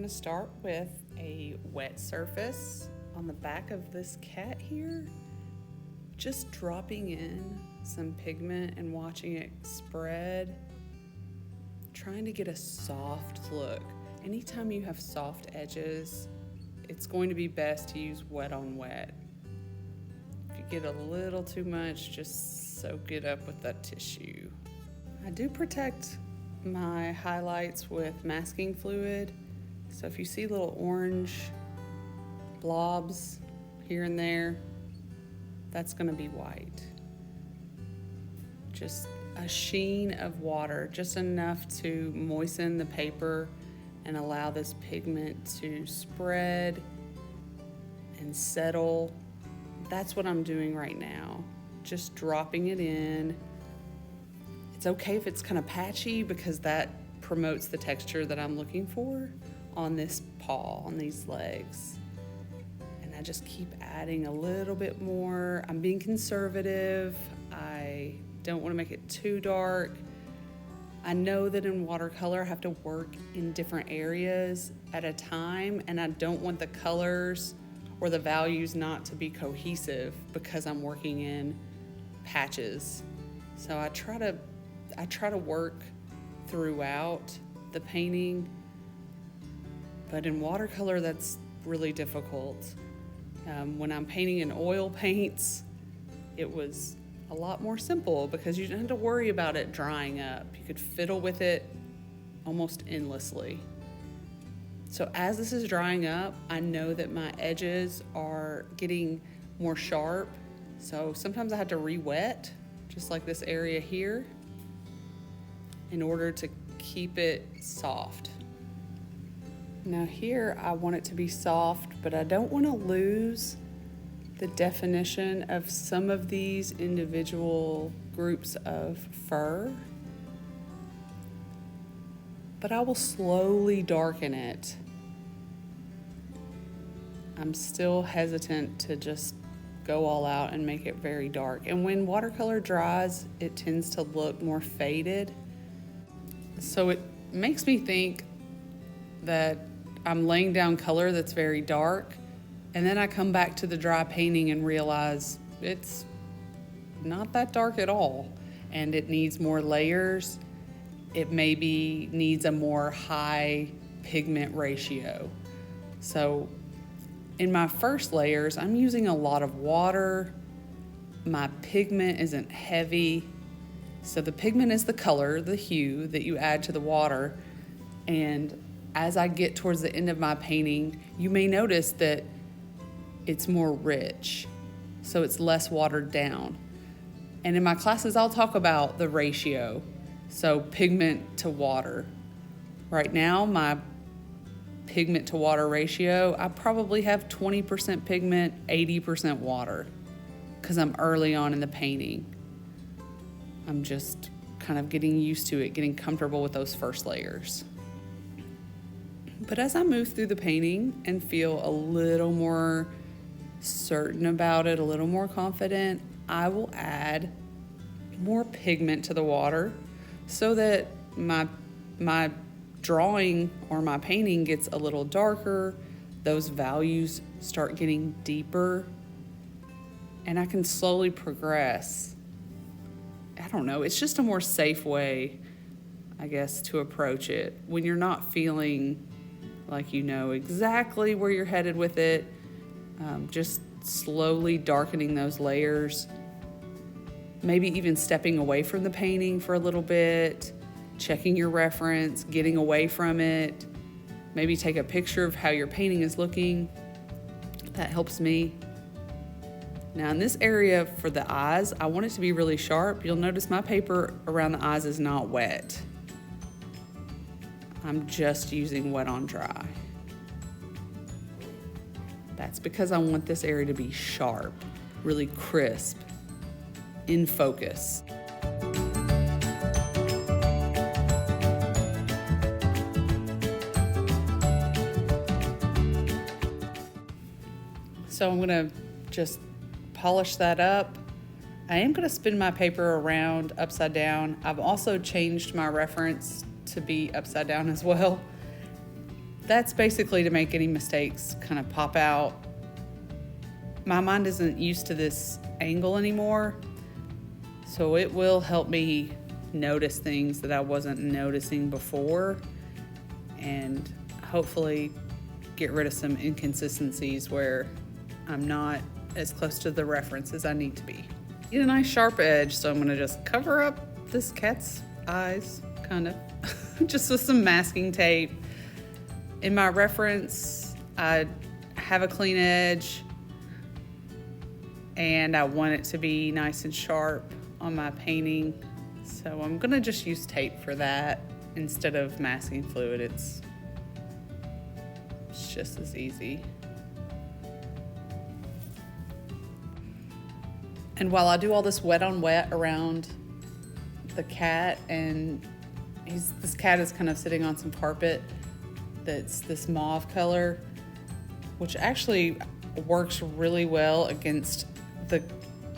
to start with a wet surface on the back of this cat here, just dropping in some pigment and watching it spread, trying to get a soft look. Anytime you have soft edges, it's going to be best to use wet on wet. If you get a little too much, just soak it up with that tissue. I do protect my highlights with masking fluid, so if you see little orange blobs here and there, that's going to be white. Just a sheen of water, just enough to moisten the paper and allow this pigment to spread and settle. That's what I'm doing right now, just dropping it in. It's okay if it's kind of patchy because that promotes the texture that I'm looking for on this paw, on these legs. And I just keep adding a little bit more. I'm being conservative. I don't want to make it too dark. I know that in watercolor I have to work in different areas at a time, and I don't want the colors or the values not to be cohesive because I'm working in patches. So I try to work throughout the painting, but in watercolor that's really difficult. When I'm painting in oil paints, it was a lot more simple because you didn't have to worry about it drying up. You could fiddle with it almost endlessly. So as this is drying up, I know that my edges are getting more sharp. So sometimes I have to re-wet, just like this area here, in order to keep it soft. Now here I want it to be soft, but I don't want to lose the definition of some of these individual groups of fur. But I will slowly darken it. I'm still hesitant to just go all out and make it very dark. And when watercolor dries, it tends to look more faded. So it makes me think that I'm laying down color that's very dark, and then I come back to the dry painting and realize it's not that dark at all, and it needs more layers. It maybe needs a more high pigment ratio. So in my first layers, I'm using a lot of water. My pigment isn't heavy. So the pigment is the color, the hue that you add to the water. And as I get towards the end of my painting, you may notice that it's more rich. So it's less watered down. And in my classes, I'll talk about the ratio. So pigment to water. Right now, my pigment to water ratio, I probably have 20% pigment, 80% water, because I'm early on in the painting. I'm just kind of getting used to it, getting comfortable with those first layers. But as I move through the painting and feel a little more certain about it, a little more confident, I will add more pigment to the water so that my drawing or my painting gets a little darker, those values start getting deeper, and I can slowly progress. I don't know, it's just a more safe way, I guess, to approach it when you're not feeling like you know exactly where you're headed with it. Just slowly darkening those layers, maybe even stepping away from the painting for a little bit, checking your reference, getting away from it, maybe take a picture of how your painting is looking. That helps me. Now in this area for the eyes, I want it to be really sharp. You'll notice my paper around the eyes is not wet. I'm just using wet on dry. That's because I want this area to be sharp, really crisp, in focus. So I'm gonna just polish that up. I am gonna spin my paper around upside down. I've also changed my reference to be upside down as well. that's basically to make any mistakes kind of pop out. My mind isn't used to this angle anymore, so it will help me notice things that I wasn't noticing before, and hopefully get rid of some inconsistencies where I'm not as close to the reference as I need to be. Get a nice sharp edge, so I'm gonna just cover up this cat's eyes, kind of, just with some masking tape. In my reference, I have a clean edge, and I want it to be nice and sharp on my painting. So I'm gonna just use tape for that instead of masking fluid. It's just as easy. And while I do all this wet on wet around the cat, and this cat is kind of sitting on some carpet that's this mauve color, which actually works really well against the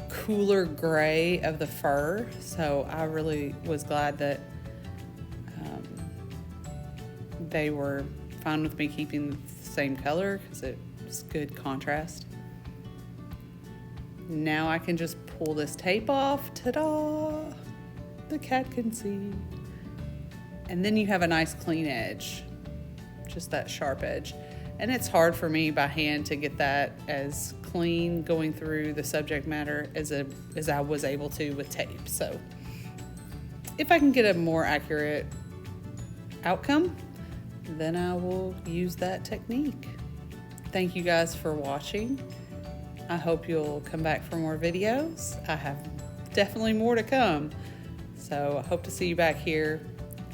cooler gray of the fur. So I really was glad that they were fine with me keeping the same color, because it's good contrast. Now I can just pull this tape off. Ta-da! The cat can see. And then you have a nice clean edge, just that sharp edge. And it's hard for me by hand to get that as clean going through the subject matter as I was able to with tape. So if I can get a more accurate outcome, then I will use that technique. Thank you guys for watching. I hope you'll come back for more videos. I have definitely more to come. So I hope to see you back here.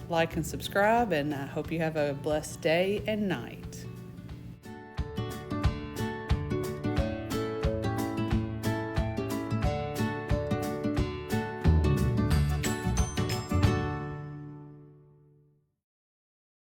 Like and subscribe, and I hope you have a blessed day and night.